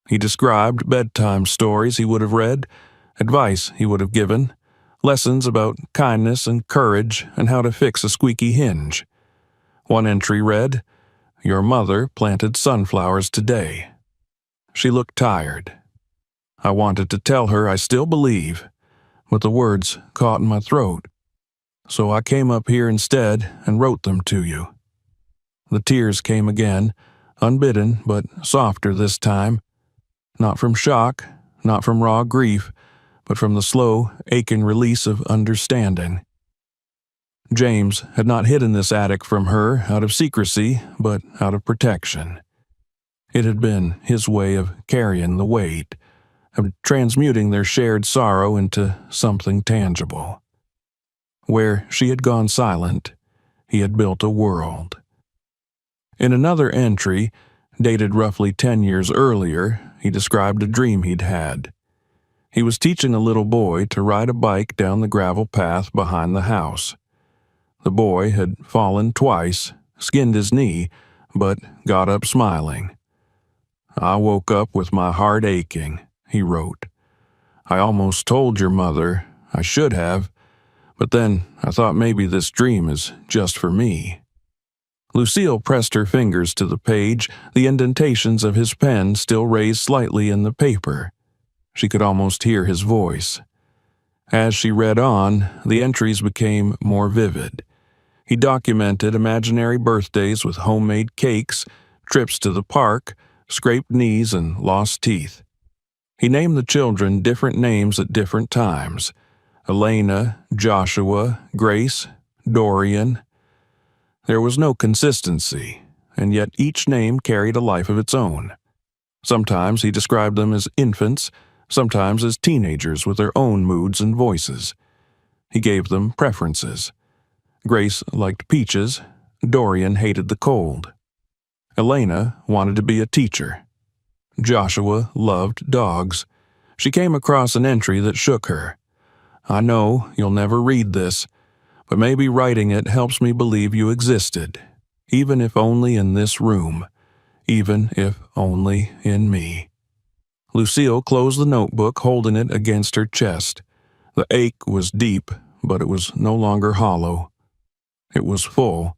He described bedtime stories he would have read, advice he would have given, lessons about kindness and courage and how to fix a squeaky hinge. One entry read, "Your mother planted sunflowers today." She looked tired. I wanted to tell her I still believe, but the words caught in my throat. So I came up here instead and wrote them to you. The tears came again, unbidden but softer this time. Not from shock, not from raw grief, but from the slow, aching release of understanding. James had not hidden this attic from her out of secrecy, but out of protection. It had been his way of carrying the weight, of transmuting their shared sorrow into something tangible. Where she had gone silent, he had built a world. In another entry, dated roughly 10 years earlier, he described a dream he'd had. He was teaching a little boy to ride a bike down the gravel path behind the house. The boy had fallen twice, skinned his knee, but got up smiling. "I woke up with my heart aching," he wrote. "I almost told your mother. I should have. But then I thought maybe this dream is just for me." Lucille pressed her fingers to the page, the indentations of his pen still raised slightly in the paper. She could almost hear his voice. As she read on, the entries became more vivid. He documented imaginary birthdays with homemade cakes, trips to the park, scraped knees, and lost teeth. He named the children different names at different times: Elena, Joshua, Grace, Dorian. There was no consistency, and yet each name carried a life of its own. Sometimes he described them as infants, sometimes as teenagers with their own moods and voices. He gave them preferences. Grace liked peaches, Dorian hated the cold. Elena wanted to be a teacher. Joshua loved dogs. She came across an entry that shook her. "I know you'll never read this, but maybe writing it helps me believe you existed, even if only in this room, even if only in me." Lucille closed the notebook, holding it against her chest. The ache was deep, but it was no longer hollow. It was full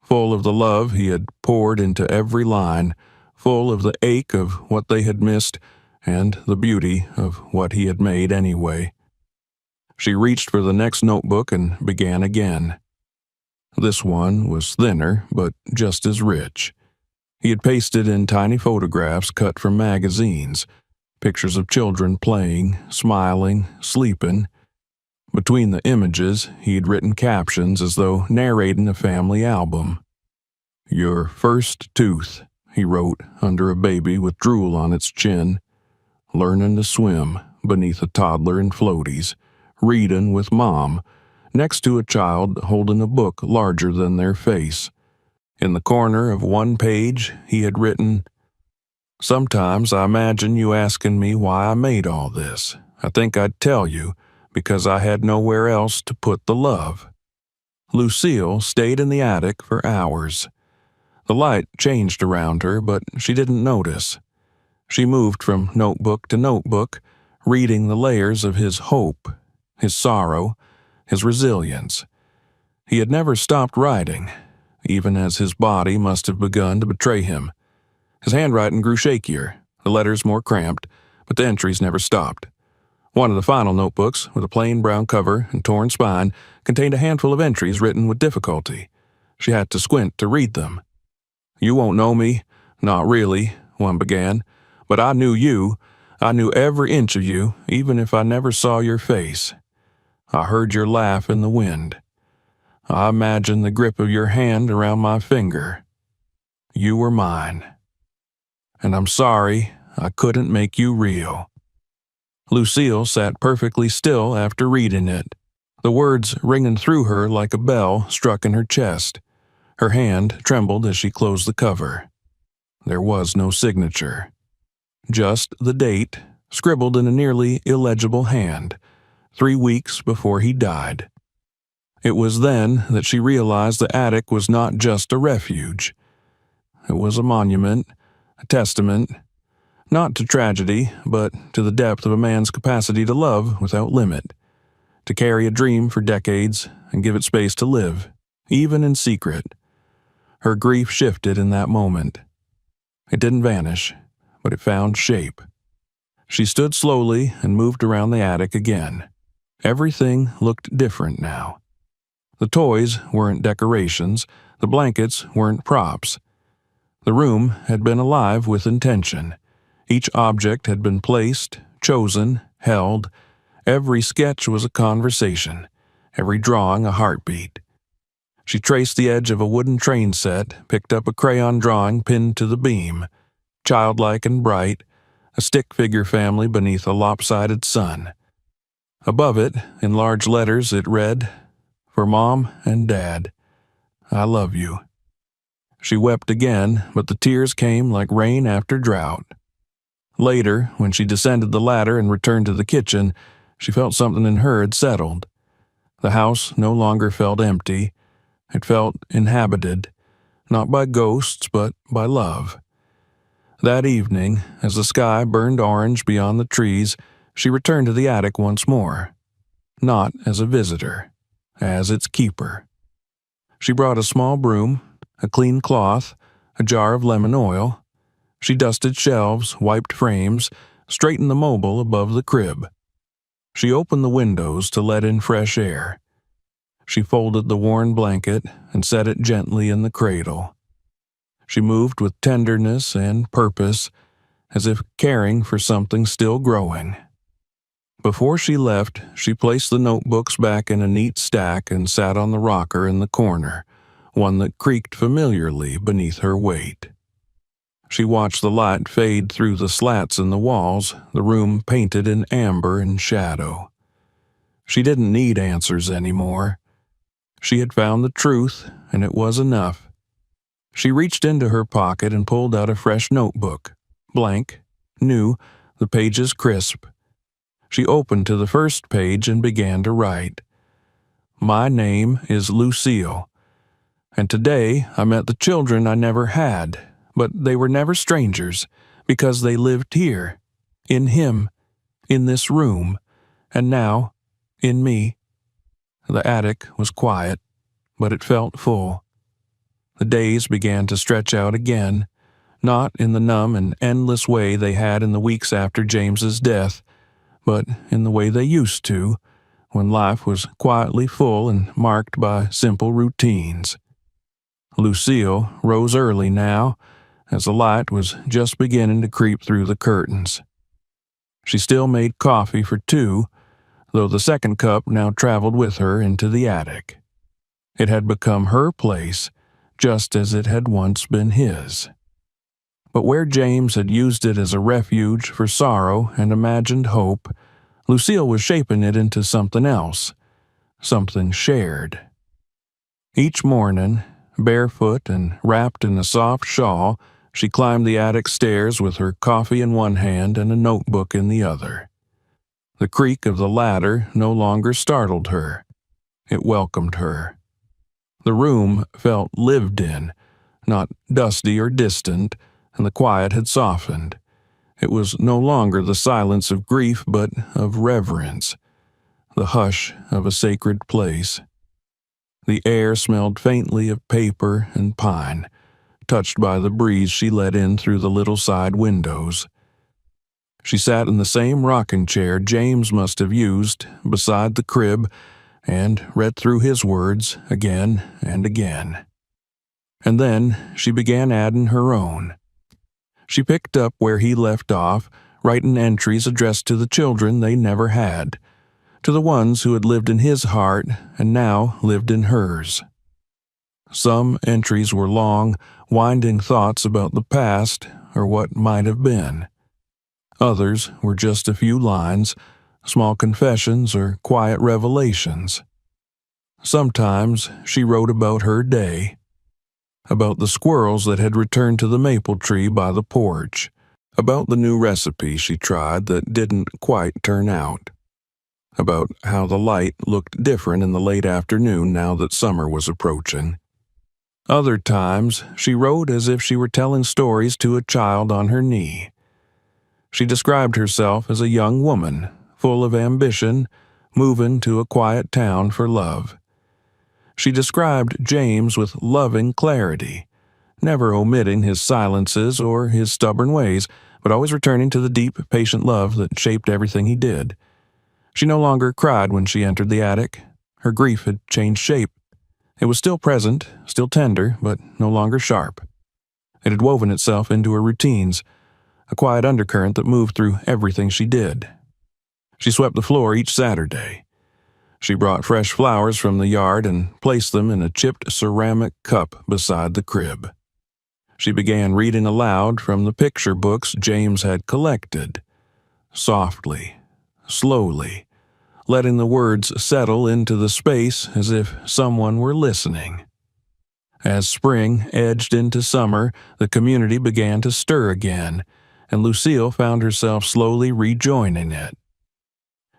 of the love he had poured into every line, full of the ache of what they had missed and the beauty of what he had made anyway. She reached for the next notebook and began again. This one was thinner, but just as rich. He had pasted in tiny photographs cut from magazines, pictures of children playing, smiling, sleeping. Between the images, he had written captions as though narrating a family album. "Your first tooth," he wrote under a baby with drool on its chin. "Learning to swim beneath a toddler in floaties. Reading with Mom, next to a child holding a book larger than their face." In the corner of one page, he had written, "Sometimes I imagine you asking me why I made all this. I think I'd tell you, because I had nowhere else to put the love." Lucille stayed in the attic for hours. The light changed around her, but she didn't notice. She moved from notebook to notebook, reading the layers of his hope, his sorrow, his resilience. He had never stopped writing, even as his body must have begun to betray him. His handwriting grew shakier, the letters more cramped, but the entries never stopped. One of the final notebooks, with a plain brown cover and torn spine, contained a handful of entries written with difficulty. She had to squint to read them. "You won't know me. Not really," one began. "But I knew you. I knew every inch of you, even if I never saw your face. I heard your laugh in the wind. I imagined the grip of your hand around my finger. You were mine. And I'm sorry I couldn't make you real." Lucille sat perfectly still after reading it, the words ringing through her like a bell struck in her chest. Her hand trembled as she closed the cover. There was no signature. Just the date, scribbled in a nearly illegible hand, 3 weeks before he died. It was then that she realized the attic was not just a refuge. It was a monument, a testament, not to tragedy, but to the depth of a man's capacity to love without limit, to carry a dream for decades and give it space to live, even in secret. Her grief shifted in that moment. It didn't vanish, but it found shape. She stood slowly and moved around the attic again. Everything looked different now. The toys weren't decorations, the blankets weren't props. The room had been alive with intention. Each object had been placed, chosen, held. Every sketch was a conversation, every drawing a heartbeat. She traced the edge of a wooden train set, picked up a crayon drawing pinned to the beam. Childlike and bright, a stick figure family beneath a lopsided sun. Above it, in large letters, it read, "For Mom and Dad, I love you." She wept again, but the tears came like rain after drought. Later, when she descended the ladder and returned to the kitchen, she felt something in her had settled. The house no longer felt empty. It felt inhabited, not by ghosts, but by love. That evening, as the sky burned orange beyond the trees, she returned to the attic once more. Not as a visitor, as its keeper. She brought a small broom, a clean cloth, a jar of lemon oil. She dusted shelves, wiped frames, straightened the mobile above the crib. She opened the windows to let in fresh air. She folded the worn blanket and set it gently in the cradle. She moved with tenderness and purpose, as if caring for something still growing. Before she left, she placed the notebooks back in a neat stack and sat on the rocker in the corner, one that creaked familiarly beneath her weight. She watched the light fade through the slats in the walls, the room painted in amber and shadow. She didn't need answers anymore. She had found the truth, and it was enough. She reached into her pocket and pulled out a fresh notebook, blank, new, the pages crisp. She opened to the first page and began to write. "My name is Lucille, and today I met the children I never had, but they were never strangers, because they lived here, in him, in this room, and now, in me." The attic was quiet, but it felt full. The days began to stretch out again, not in the numb and endless way they had in the weeks after James's death, but in the way they used to, when life was quietly full and marked by simple routines. Lucille rose early now, as the light was just beginning to creep through the curtains. She still made coffee for 2, though the second cup now traveled with her into the attic. It had become her place, just as it had once been his. But where James had used it as a refuge for sorrow and imagined hope, Lucille was shaping it into something else, something shared. Each morning, barefoot and wrapped in a soft shawl, she climbed the attic stairs with her coffee in one hand and a notebook in the other. The creak of the ladder no longer startled her. It welcomed her. The room felt lived in, not dusty or distant, and the quiet had softened. It was no longer the silence of grief, but of reverence, the hush of a sacred place. The air smelled faintly of paper and pine, touched by the breeze she let in through the little side windows. She sat in the same rocking chair James must have used beside the crib and read through his words again and again. And then she began adding her own. She picked up where he left off, writing entries addressed to the children they never had, to the ones who had lived in his heart and now lived in hers. Some entries were long, winding thoughts about the past or what might have been. Others were just a few lines, small confessions or quiet revelations. Sometimes she wrote about her day, about the squirrels that had returned to the maple tree by the porch, about the new recipe she tried that didn't quite turn out, about how the light looked different in the late afternoon now that summer was approaching. Other times, she wrote as if she were telling stories to a child on her knee. She described herself as a young woman, full of ambition, moving to a quiet town for love. She described James with loving clarity, never omitting his silences or his stubborn ways, but always returning to the deep, patient love that shaped everything he did. She no longer cried when she entered the attic. Her grief had changed shape. It was still present, still tender, but no longer sharp. It had woven itself into her routines, a quiet undercurrent that moved through everything she did. She swept the floor each Saturday. She brought fresh flowers from the yard and placed them in a chipped ceramic cup beside the crib. She began reading aloud from the picture books James had collected, softly, slowly, letting the words settle into the space as if someone were listening. As spring edged into summer, the community began to stir again, and Lucille found herself slowly rejoining it.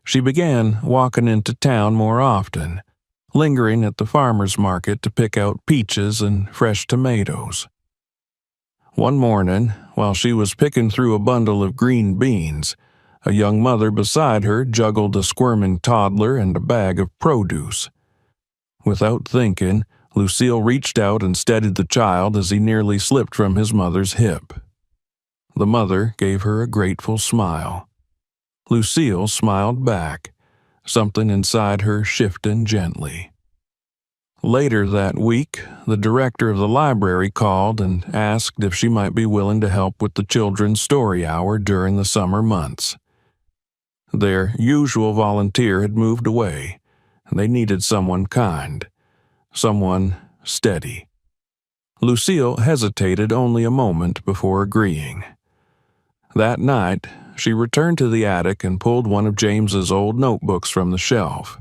She began walking into town more often, lingering at the farmer's market to pick out peaches and fresh tomatoes. One morning, while she was picking through a bundle of green beans, a young mother beside her juggled a squirming toddler and a bag of produce. Without thinking, Lucille reached out and steadied the child as he nearly slipped from his mother's hip. The mother gave her a grateful smile. Lucille smiled back, something inside her shifting gently. Later that week, the director of the library called and asked if she might be willing to help with the children's story hour during the summer months. Their usual volunteer had moved away, and they needed someone kind, someone steady. Lucille hesitated only a moment before agreeing. That night, she returned to the attic and pulled one of James's old notebooks from the shelf.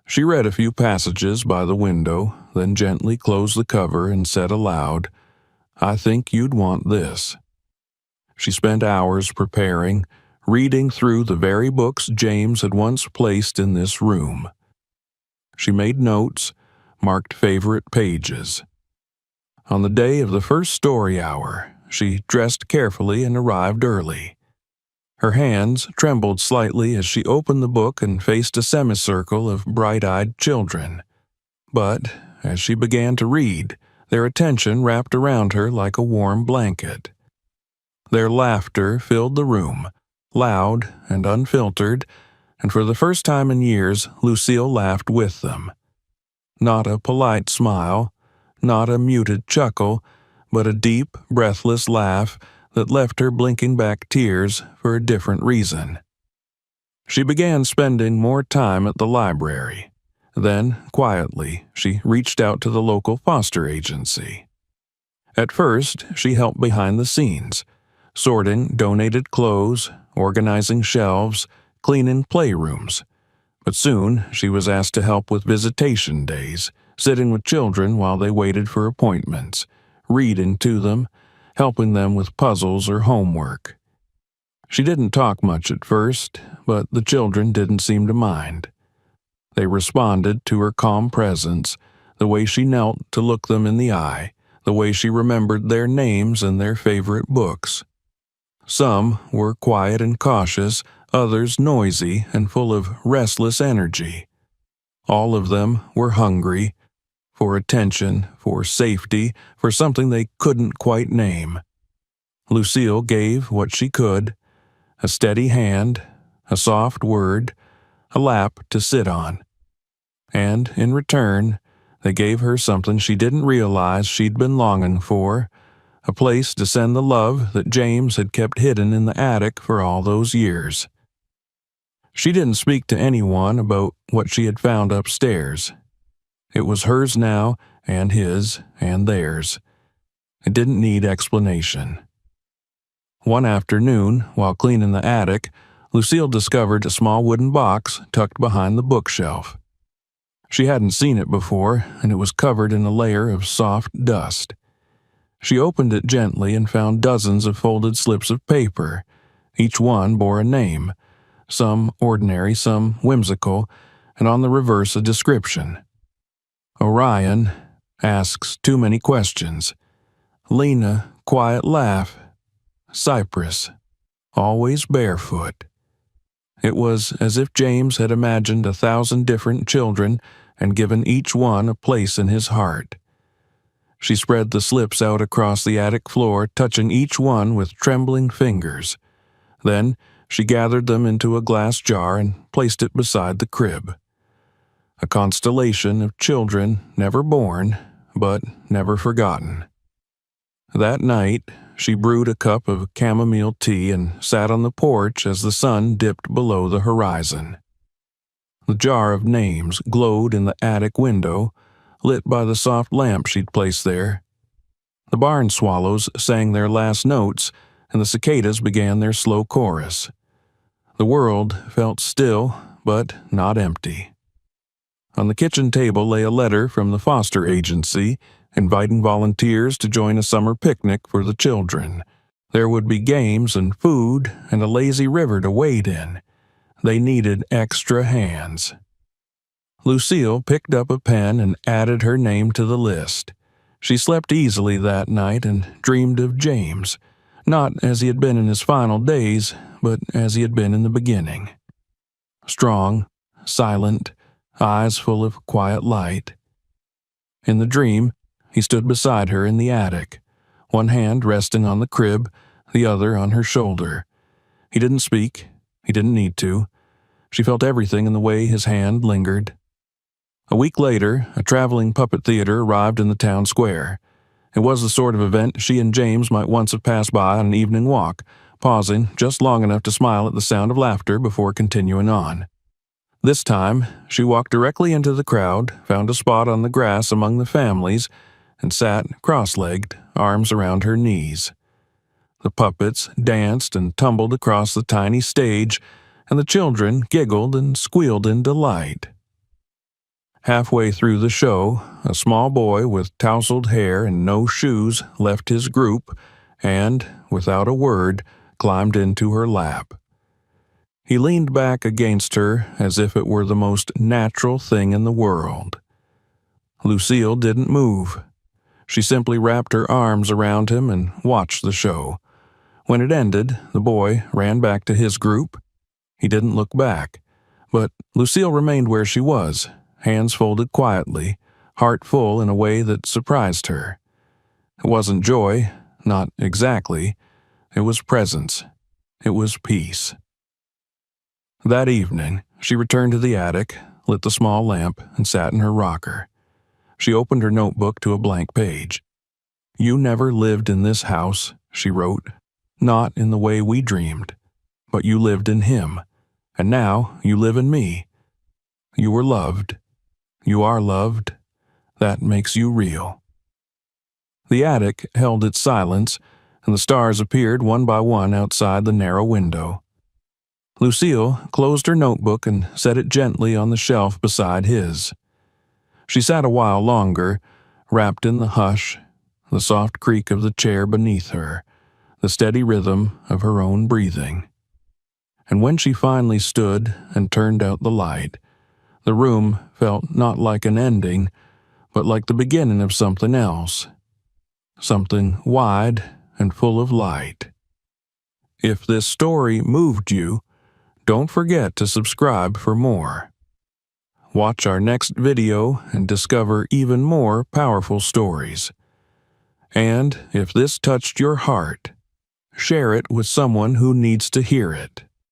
She read a few passages by the window, then gently closed the cover and said aloud, "I think you'd want this." She spent hours preparing, reading through the very books James had once placed in this room. She made notes, marked favorite pages. On the day of the first story hour, she dressed carefully and arrived early. Her hands trembled slightly as she opened the book and faced a semicircle of bright-eyed children. But as she began to read, their attention wrapped around her like a warm blanket. Their laughter filled the room, loud and unfiltered, and for the first time in years, Lucille laughed with them. Not a polite smile, not a muted chuckle, but a deep, breathless laugh that left her blinking back tears for a different reason. She began spending more time at the library. Then, quietly, she reached out to the local foster agency. At first, she helped behind the scenes, sorting donated clothes, organizing shelves, cleaning playrooms. But soon, she was asked to help with visitation days, sitting with children while they waited for appointments, reading to them, helping them with puzzles or homework. She didn't talk much at first, but the children didn't seem to mind. They responded to her calm presence, the way she knelt to look them in the eye, the way she remembered their names and their favorite books. Some were quiet and cautious, others noisy and full of restless energy. All of them were hungry for attention, for safety, for something they couldn't quite name. Lucille gave what she could: a steady hand, a soft word, a lap to sit on. And in return, they gave her something she didn't realize she'd been longing for: a place to send the love that James had kept hidden in the attic for all those years. She didn't speak to anyone about what she had found upstairs. It was hers now, and his, and theirs. It didn't need explanation. One afternoon, while cleaning the attic, Lucille discovered a small wooden box tucked behind the bookshelf. She hadn't seen it before, and it was covered in a layer of soft dust. She opened it gently and found dozens of folded slips of paper. Each one bore a name, some ordinary, some whimsical, and on the reverse a description. Orion asks too many questions. Lena, quiet laugh. Cypress, always barefoot. It was as if James had imagined 1,000 different children and given each one a place in his heart. She spread the slips out across the attic floor, touching each one with trembling fingers. Then she gathered them into a glass jar and placed it beside the crib. A constellation of children never born, but never forgotten. That night, she brewed a cup of chamomile tea and sat on the porch as the sun dipped below the horizon. The jar of names glowed in the attic window, lit by the soft lamp she'd placed there. The barn swallows sang their last notes, and the cicadas began their slow chorus. The world felt still, but not empty. On the kitchen table lay a letter from the foster agency, inviting volunteers to join a summer picnic for the children. There would be games and food and a lazy river to wade in. They needed extra hands. Lucille picked up a pen and added her name to the list. She slept easily that night and dreamed of James, not as he had been in his final days, but as he had been in the beginning. Strong, silent, eyes full of quiet light. In the dream, he stood beside her in the attic, one hand resting on the crib, the other on her shoulder. He didn't speak. He didn't need to. She felt everything in the way his hand lingered. A week later, a traveling puppet theater arrived in the town square. It was the sort of event she and James might once have passed by on an evening walk, pausing just long enough to smile at the sound of laughter before continuing on. This time, she walked directly into the crowd, found a spot on the grass among the families, and sat cross-legged, arms around her knees. The puppets danced and tumbled across the tiny stage, and the children giggled and squealed in delight. Halfway through the show, a small boy with tousled hair and no shoes left his group and, without a word, climbed into her lap. He leaned back against her as if it were the most natural thing in the world. Lucille didn't move. She simply wrapped her arms around him and watched the show. When it ended, the boy ran back to his group. He didn't look back, but Lucille remained where she was, hands folded quietly, heart full in a way that surprised her. It wasn't joy, not exactly. It was presence. It was peace. That evening, she returned to the attic, lit the small lamp, and sat in her rocker. She opened her notebook to a blank page. "You never lived in this house," she wrote. "Not in the way we dreamed. But you lived in him. And now you live in me. You were loved. You are loved. That makes you real." The attic held its silence, and the stars appeared one by one outside the narrow window. Lucille closed her notebook and set it gently on the shelf beside his. She sat a while longer, wrapped in the hush, the soft creak of the chair beneath her, the steady rhythm of her own breathing. and when she finally stood and turned out the light, the room felt not like an ending, but like the beginning of something else. Something wide and full of light. If this story moved you, don't forget to subscribe for more. Watch our next video and discover even more powerful stories. And if this touched your heart, share it with someone who needs to hear it.